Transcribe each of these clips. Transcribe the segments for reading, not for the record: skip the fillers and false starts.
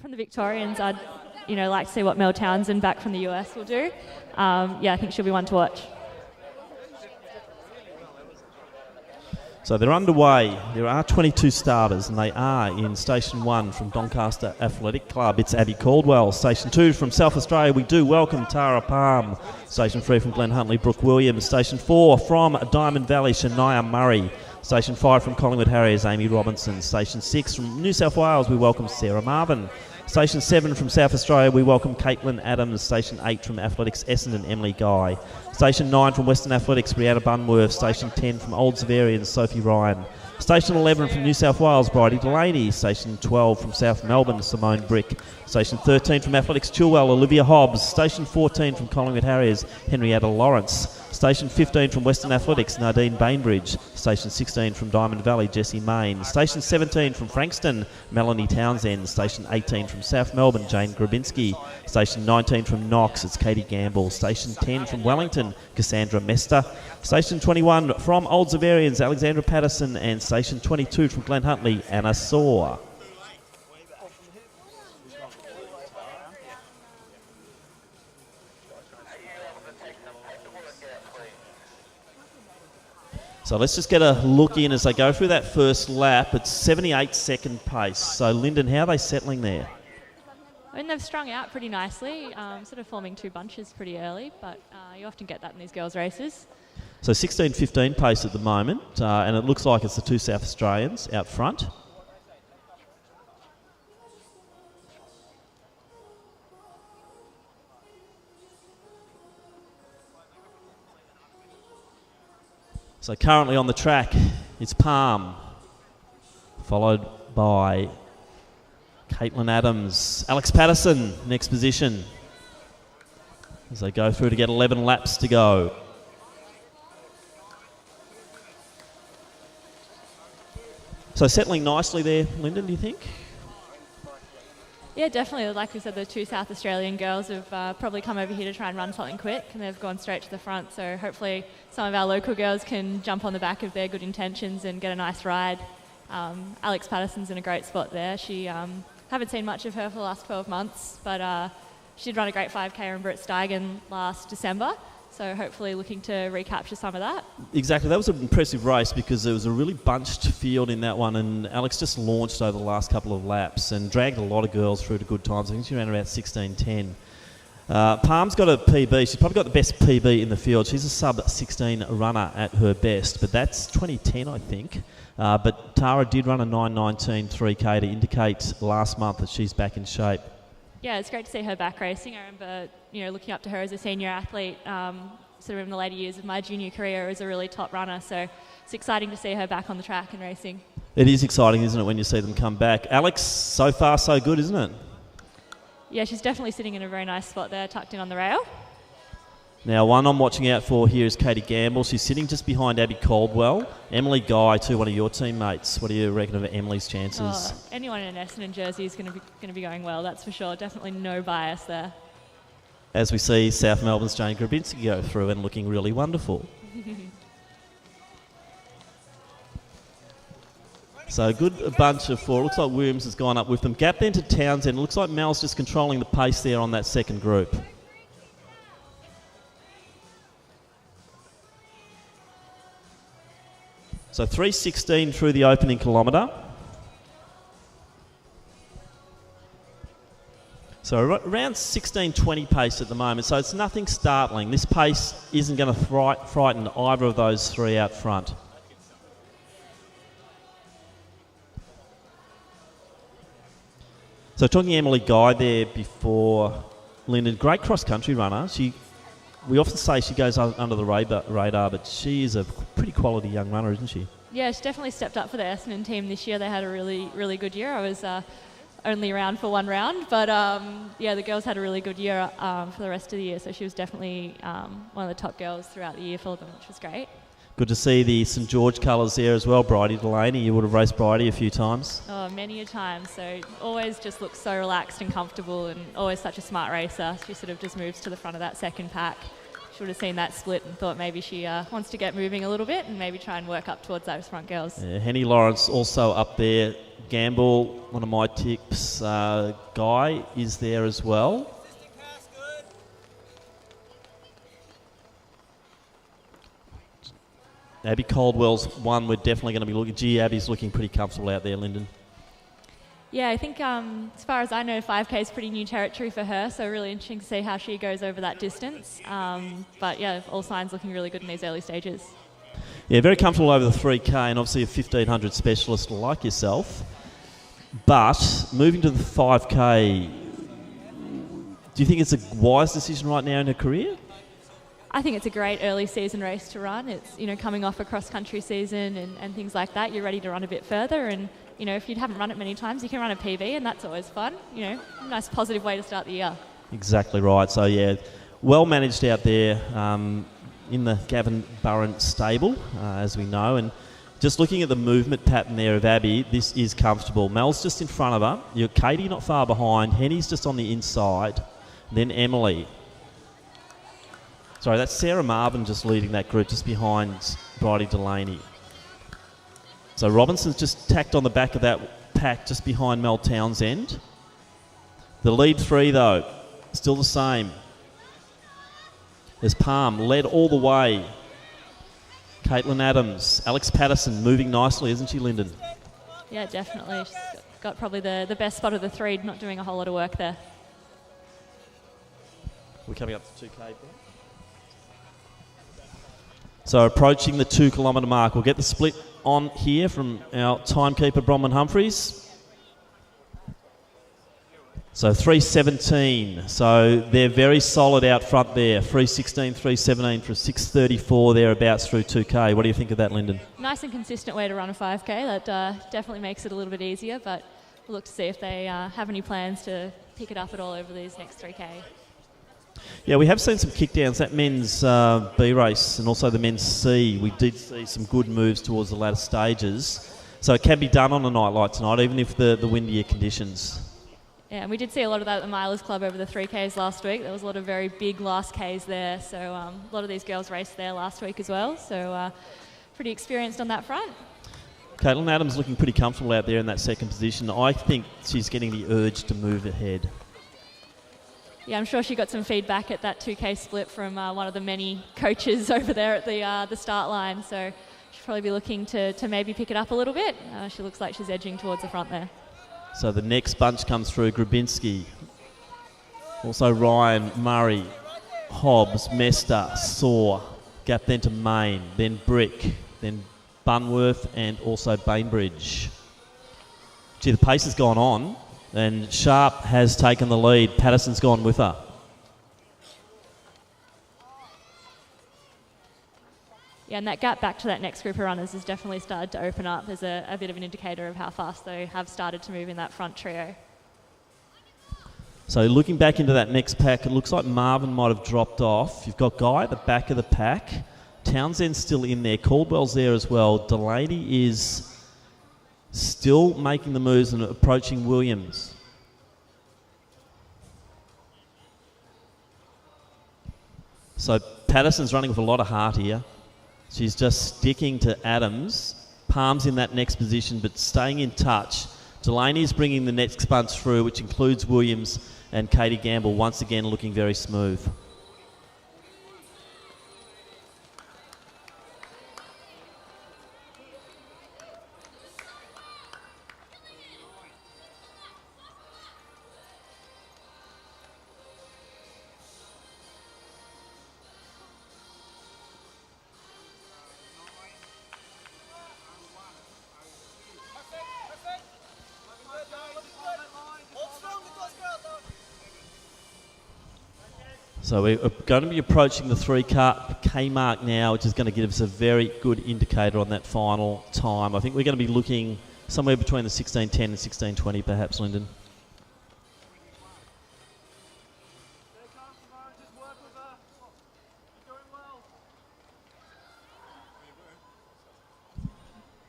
From the Victorians, I'd like to see what Mel Townsend back from the US will do. I think she'll be one to watch. So they're underway. There are 22 starters, and they are in Station 1 from Doncaster Athletic Club. It's Abby Caldwell. Station 2 from South Australia, we do welcome Tara Palm. Station 3 from Glen Huntly, Brooke Williams. Station 4 from Diamond Valley, Shania Murray. Station 5 from Collingwood Harriers, Amy Robinson. Station 6 from New South Wales, we welcome Sarah Marvin. Station 7 from South Australia, we welcome Caitlin Adams. Station 8 from Athletics Essendon, Emily Guy. Station 9 from Western Athletics, Brianna Bunworth. Station 10 from Old Zavarians, Sophie Ryan. Station 11 from New South Wales, Bridie Delaney. Station 12 from South Melbourne, Simone Brick. Station 13 from Athletics Chilwell, Olivia Hobbs. Station 14 from Collingwood Harriers, Henrietta Lawrence. Station 15 from Western Athletics, Nadine Bainbridge. Station 16 from Diamond Valley, Jessie Main. Station 17 from Frankston, Melanie Townsend. Station 18 from South Melbourne, Jane Grabinski. Station 19 from Knox, it's Katie Gamble. Station 10 from Wellington, Cassandra Mester. Station 21 from Old Zavarians, Alexandra Patterson. And Station 22 from Glen Huntly, Anna Saw. So let's just get a look in as they go through that first lap. It's 78-second pace. So, Lyndon, how are they settling there? I mean, they've strung out pretty nicely, sort of forming two bunches pretty early, but you often get that in these girls' races. So 16-15 pace at the moment, and it looks like it's the two South Australians out front. So currently on the track, it's Palm, followed by Caitlin Adams. Alex Patterson, next position, as they go through to get 11 laps to go. So settling nicely there, Lyndon, do you think? Yeah, definitely. Like we said, the two South Australian girls have probably come over here to try and run something quick, and they've gone straight to the front. So hopefully some of our local girls can jump on the back of their good intentions and get a nice ride. Alex Patterson's in a great spot there. She haven't seen much of her for the last 12 months, but she did run a great 5K over at Steigen last December. So hopefully looking to recapture some of that. Exactly. That was an impressive race because there was a really bunched field in that one, and Alex just launched over the last couple of laps and dragged a lot of girls through to good times. I think she ran about 16:10. Palm's got a PB. She's probably got the best PB in the field. She's a sub-16 runner at her best, but that's 2010, I think. But Tara did run a 9:19 3K to indicate last month that she's back in shape. Yeah, it's great to see her back racing. I remember, looking up to her as a senior athlete, sort of in the later years of my junior career as a really top runner. So it's exciting to see her back on the track and racing. It is exciting, isn't it, when you see them come back? Alex, so far so good, isn't it? Yeah, she's definitely sitting in a very nice spot there, tucked in on the rail. Now, one I'm watching out for here is Katie Gamble. She's sitting just behind Abby Caldwell. Emily Guy, too, one of your teammates. What do you reckon of Emily's chances? Oh, anyone in an Essendon jersey is going to be going well, that's for sure. Definitely no bias there. As we see South Melbourne's Jane Grabinski go through and looking really wonderful. So a good bunch of four. Looks like Williams has gone up with them. Gap then to Townsend. Looks like Mel's just controlling the pace there on that second group. So 3:16 through the opening kilometre. So around 16:20 pace at the moment. So it's nothing startling. This pace isn't going to frighten either of those three out front. So talking Emily Guy there before, Lyndon, great cross-country runner. We often say she goes under the radar, but she is a pretty quality young runner, isn't she? Yeah, she definitely stepped up for the Essendon team this year. They had a really, really good year. I was only around for one round, but the girls had a really good year for the rest of the year, so she was definitely one of the top girls throughout the year for them, which was great. Good to see the St George colours there as well, Bridie Delaney. You would have raced Bridie a few times. Oh, many a time. So always just looks so relaxed and comfortable, and always such a smart racer. She sort of just moves to the front of that second pack. She would have seen that split and thought maybe she wants to get moving a little bit and maybe try and work up towards those front girls. Yeah, Henny Lawrence also up there Campbell, one of my tips, Guy is there as well. Abby Caldwell's one we're definitely going to be looking. Gee, Abby's looking pretty comfortable out there, Lyndon. Yeah, I think as far as I know, 5K is pretty new territory for her, so really interesting to see how she goes over that distance. But yeah, all signs looking really good in these early stages. Yeah, very comfortable over the 3K, and obviously a 1500 specialist like yourself. But moving to the 5K, do you think it's a wise decision right now in her career? I think it's a great early season race to run. It's, coming off a cross-country season and things like that, you're ready to run a bit further. And, if you haven't run it many times, you can run a PB, and that's always fun. Nice positive way to start the year. Exactly right. So, yeah, well managed out there in the Gavin Burren stable, as we know. And just looking at the movement pattern there of Abby, this is comfortable. Mel's just in front of her. You're Katie not far behind. Henny's just on the inside. Then Emily. Sorry, that's Sarah Marvin just leading that group, just behind Bridie Delaney. So Robinson's just tacked on the back of that pack, just behind Mel Townsend. The lead three, though, still the same. There's Palm, led all the way. Cailtin Adams, Alex Patterson, moving nicely, isn't she, Lyndon? Yeah, definitely. She's got probably the best spot of the three, not doing a whole lot of work there. We're coming up to 2K. So approaching the 2 kilometre mark. We'll get the split on here from our timekeeper, Bronwyn Humphreys. So 3:17. So they're very solid out front there. 3:16, 3:17 for 6:34 thereabouts through 2K. What do you think of that, Lyndon? Nice and consistent way to run a 5K. That definitely makes it a little bit easier, but we'll look to see if they have any plans to pick it up at all over these next 3K. Yeah, we have seen some kickdowns. That men's B race and also the men's C, we did see some good moves towards the latter stages. So it can be done on a night like tonight, even if the windier conditions. Yeah, and we did see a lot of that at the Milers Club over the 3Ks last week. There was a lot of very big last Ks there, so a lot of these girls raced there last week as well, so pretty experienced on that front. Cailtin Adams looking pretty comfortable out there in that second position. I think she's getting the urge to move ahead. Yeah, I'm sure she got some feedback at that 2K split from one of the many coaches over there at the start line. So she'll probably be looking to maybe pick it up a little bit. She looks like she's edging towards the front there. So the next bunch comes through, Grabinski. Also Ryan, Murray, Hobbs, Mester, Saw. Gap then to Main, then Brick, then Bunworth and also Bainbridge. Gee, the pace has gone on. And Sharp has taken the lead. Patterson's gone with her. Yeah, and that gap back to that next group of runners has definitely started to open up as a bit of an indicator of how fast they have started to move in that front trio. So looking back into that next pack, it looks like Marvin might have dropped off. You've got Guy at the back of the pack. Townsend's still in there. Caldwell's there as well. Delaney is still making the moves and approaching Williams. So Patterson's running with a lot of heart here. She's just sticking to Adams. Palm's in that next position, but staying in touch. Delaney's bringing the next bunch through, which includes Williams and Katie Campbell, once again looking very smooth. So we're going to be approaching the 3K mark now, which is going to give us a very good indicator on that final time. I think we're going to be looking somewhere between the 16:10 and 16:20 perhaps, Lyndon.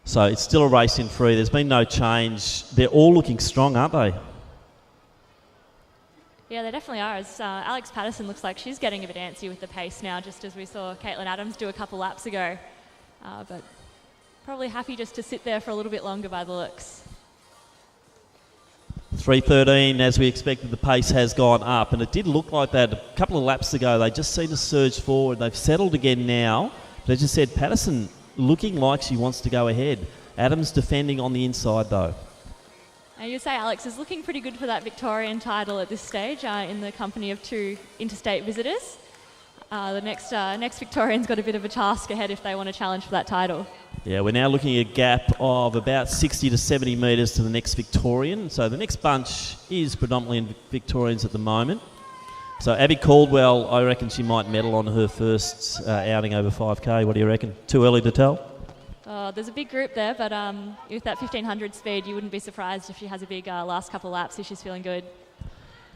So it's still a race in free. There's been no change. They're all looking strong, aren't they? Yeah, they definitely are. As Alex Patterson looks like she's getting a bit antsy with the pace now, just as we saw Cailtin Adams do a couple laps ago. But probably happy just to sit there for a little bit longer by the looks. 3:13, as we expected, the pace has gone up, and it did look like that a couple of laps ago. They just seem to surge forward. They've settled again now. But as you said, Patterson looking like she wants to go ahead. Adams defending on the inside, though. And you say Alex is looking pretty good for that Victorian title at this stage in the company of 2 interstate visitors. The next Victorian's got a bit of a task ahead if they want to challenge for that title. Yeah, we're now looking at a gap of about 60 to 70 metres to the next Victorian. So the next bunch is predominantly Victorians at the moment. So Abby Caldwell, I reckon she might medal on her first outing over 5K. What do you reckon? Too early to tell? There's a big group there, but with that 1500 speed, you wouldn't be surprised if she has a big last couple of laps if she's feeling good.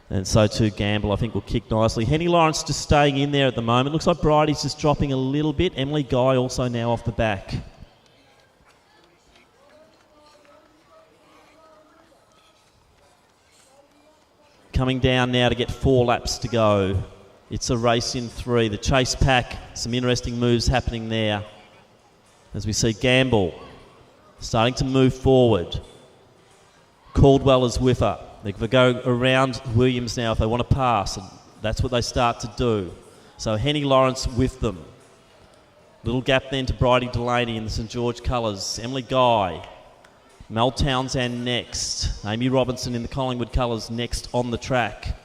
And so too Campbell, I think, will kick nicely. Henny Lawrence just staying in there at the moment. Looks like Bridie's just dropping a little bit. Emily Guy also now off the back. Coming down now to get 4 laps to go. It's a race in 3. The chase pack, some interesting moves happening there. As we see Gamble starting to move forward. Caldwell is with her. They're going around Williams now if they want to pass, and that's what they start to do. So Henny Lawrence with them. Little gap then to Bridie Delaney in the St George colours. Emily Guy. Mel Townsend next. Amy Robinson in the Collingwood colours next on the track.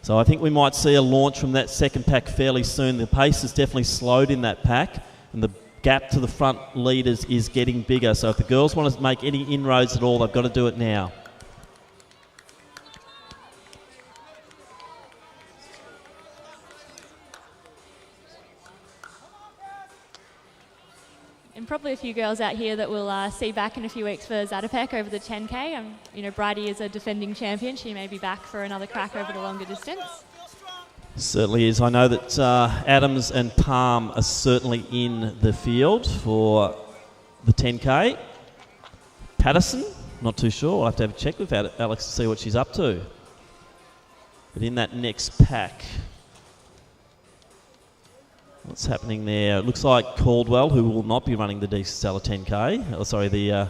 So I think we might see a launch from that second pack fairly soon. The pace has definitely slowed in that pack, and the gap to the front leaders is getting bigger. So if the girls want to make any inroads at all, they've got to do it now. And probably a few girls out here that we'll see back in a few weeks for Zatopek over the 10K. Bridie is a defending champion. She may be back for another crack over the longer distance. Certainly is. I know that Adams and Palm are certainly in the field for the 10K. Patterson, not too sure. We'll have to have a check with Alex to see what she's up to. But in that next pack, what's happening there? It looks like Caldwell, who will not be running the D Stella 10K. Oh, sorry, the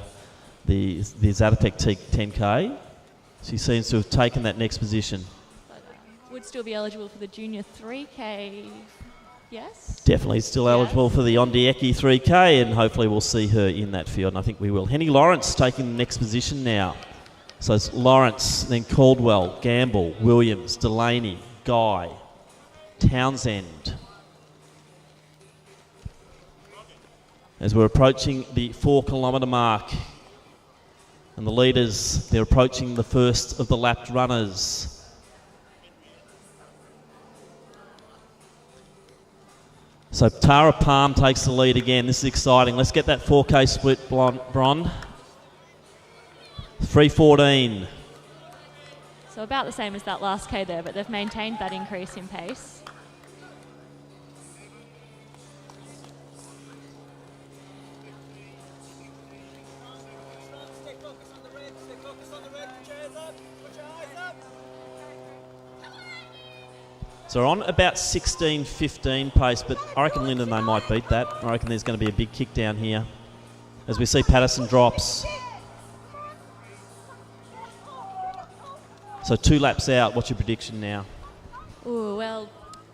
Zatopek 10K. She seems to have taken that next position. Would still be eligible for the junior 3K, yes? Definitely still eligible for the Ondieki 3K, and hopefully we'll see her in that field, and I think we will. Henny Lawrence taking the next position now. So it's Lawrence, then Caldwell, Gamble, Williams, Delaney, Guy, Townsend. As we're approaching the 4 kilometre mark, and the leaders, they're approaching the first of the lapped runners. So Tara Palm takes the lead again. This is exciting. Let's get that 4K split, Bron. 3:14. So about the same as that last K there, but they've maintained that increase in pace. So we're on about 16-15 pace, but I reckon Lyndon, they might beat that. I reckon there's going to be a big kick down here as we see Patterson drops. So 2 laps out. What's your prediction now? Ooh, well,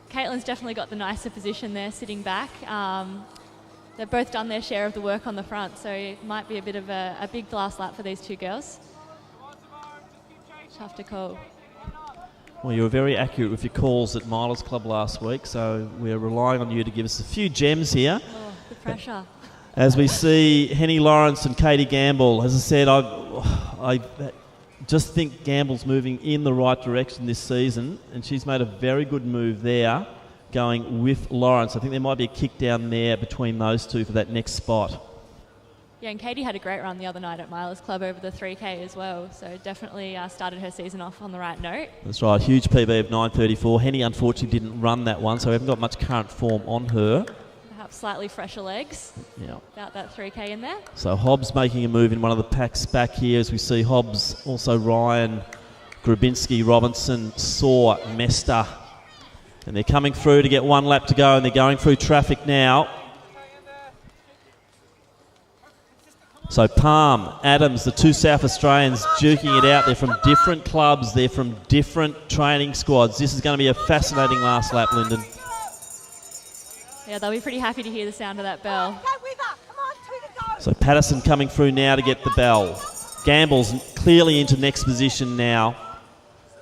Caitlin's definitely got the nicer position there, sitting back. They've both done their share of the work on the front, so it might be a bit of a big last lap for these 2 girls. Tough to call. Well, you were very accurate with your calls at Milers Club last week, so we're relying on you to give us a few gems here. Oh, the pressure. As we see Henny Lawrence and Katie Gamble. As I said, I just think Gamble's moving in the right direction this season, and she's made a very good move there going with Lawrence. I think there might be a kick down there between those 2 for that next spot. Yeah, and Katie had a great run the other night at Milers Club over the 3K as well, so definitely started her season off on the right note. That's right, huge PB of 9:34. Henny unfortunately didn't run that one, so we haven't got much current form on her. Perhaps slightly fresher legs. Yeah. About that 3K in there. So Hobbs making a move in one of the packs back here as we see Hobbs, also Ryan, Grabinski, Robinson, Saw, Mester. And they're coming through to get 1 lap to go, and they're going through traffic now. So Palm, Adams, the two South Australians duking it out. They're from different clubs. They're from different training squads. This is going to be a fascinating last lap, Lyndon. Yeah, they'll be pretty happy to hear the sound of that bell. So Patterson coming through now to get the bell. Gamble's clearly into next position now.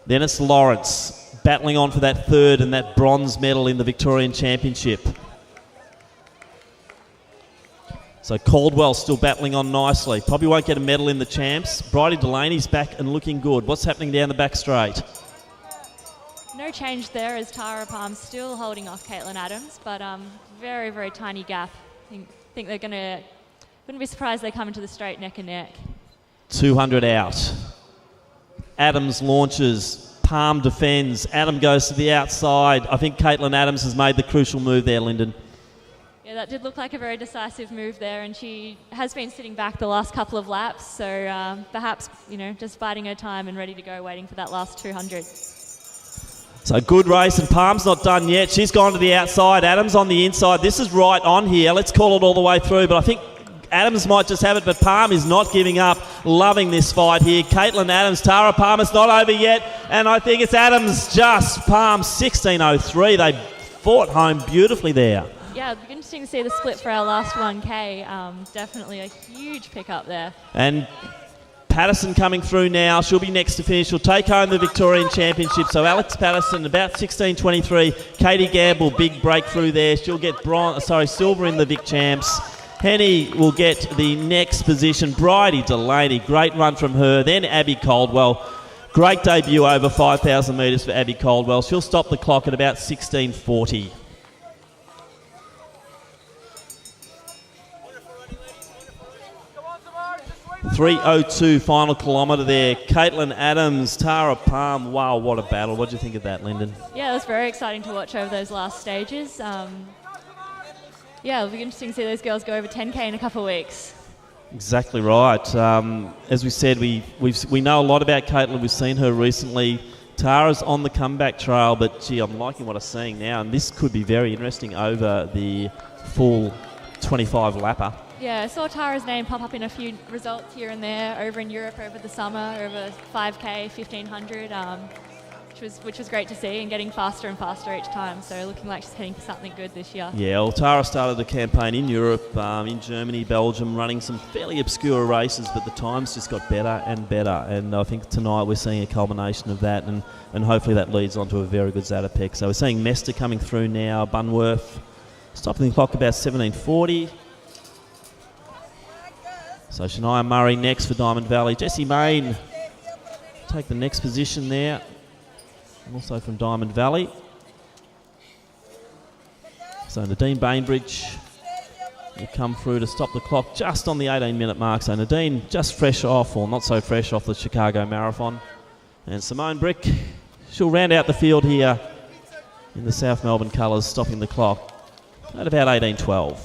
Then it's Lawrence battling on for that third and that bronze medal in the Victorian Championship. So Caldwell still battling on nicely. Probably won't get a medal in the champs. Bridie Delaney's back and looking good. What's happening down the back straight? No change there as Tara Palm's still holding off Cailtin Adams, but very, very tiny gap. I think they're going to, wouldn't be surprised they come into the straight neck and neck. 200 out. Adams launches. Palm defends. Adam goes to the outside. I think Cailtin Adams has made the crucial move there, Lyndon. Yeah, that did look like a very decisive move there, and she has been sitting back the last couple of laps, so perhaps, just biding her time and ready to go, waiting for that last 200. So good race, and Palm's not done yet. She's gone to the outside. Adams on the inside. This is right on here. Let's call it all the way through, but I think Adams might just have it, but Palm is not giving up. Loving this fight here. Cailtin Adams, Tara Palm, it's not over yet, and I think it's Adams just. Palm 16.03. They fought home beautifully there. Yeah, it'll be interesting to see the split for our last 1K. Definitely a huge pickup there. And Patterson coming through now. She'll be next to finish. She'll take home the Victorian Championship. So Alex Patterson, about 16.23. Katie Gamble, big breakthrough there. She'll get silver in the Vic Champs. Henny will get the next position. Bridie Delaney, great run from her. Then Abby Caldwell. Great debut over 5,000 metres for Abby Caldwell. She'll stop the clock at about 16.40. 3:02 final kilometre there. Cailtin Adams, Tara Palm. Wow, what a battle. What do you think of that, Lyndon? Yeah, it was very exciting to watch over those last stages. It'll be interesting to see those girls go over 10K in a couple of weeks. Exactly right. As we said, we know a lot about Cailtin. We've seen her recently. Tara's on the comeback trail, but gee, I'm liking what I'm seeing now, and this could be very interesting over the full 25 lapper. Yeah, I saw Tara's name pop up in a few results here and there over in Europe over the summer, over 5K, 1500, which was great to see, and getting faster and faster each time. So looking like she's heading for something good this year. Yeah, well, Tara started a campaign in Europe, in Germany, Belgium, running some fairly obscure races, but the times just got better and better. And I think tonight we're seeing a culmination of that, and hopefully that leads on to a very good Zatopek. So we're seeing Mester coming through now, Bunworth stopping the clock about 17.40. So Shania Murray next for Diamond Valley. Jessie Main take the next position there. Also from Diamond Valley. So Nadine Bainbridge will come through to stop the clock just on the 18-minute mark. So Nadine just fresh off, or not so fresh off, the Chicago Marathon. And Simone Brick, she'll round out the field here in the South Melbourne colours, stopping the clock at about 18.12.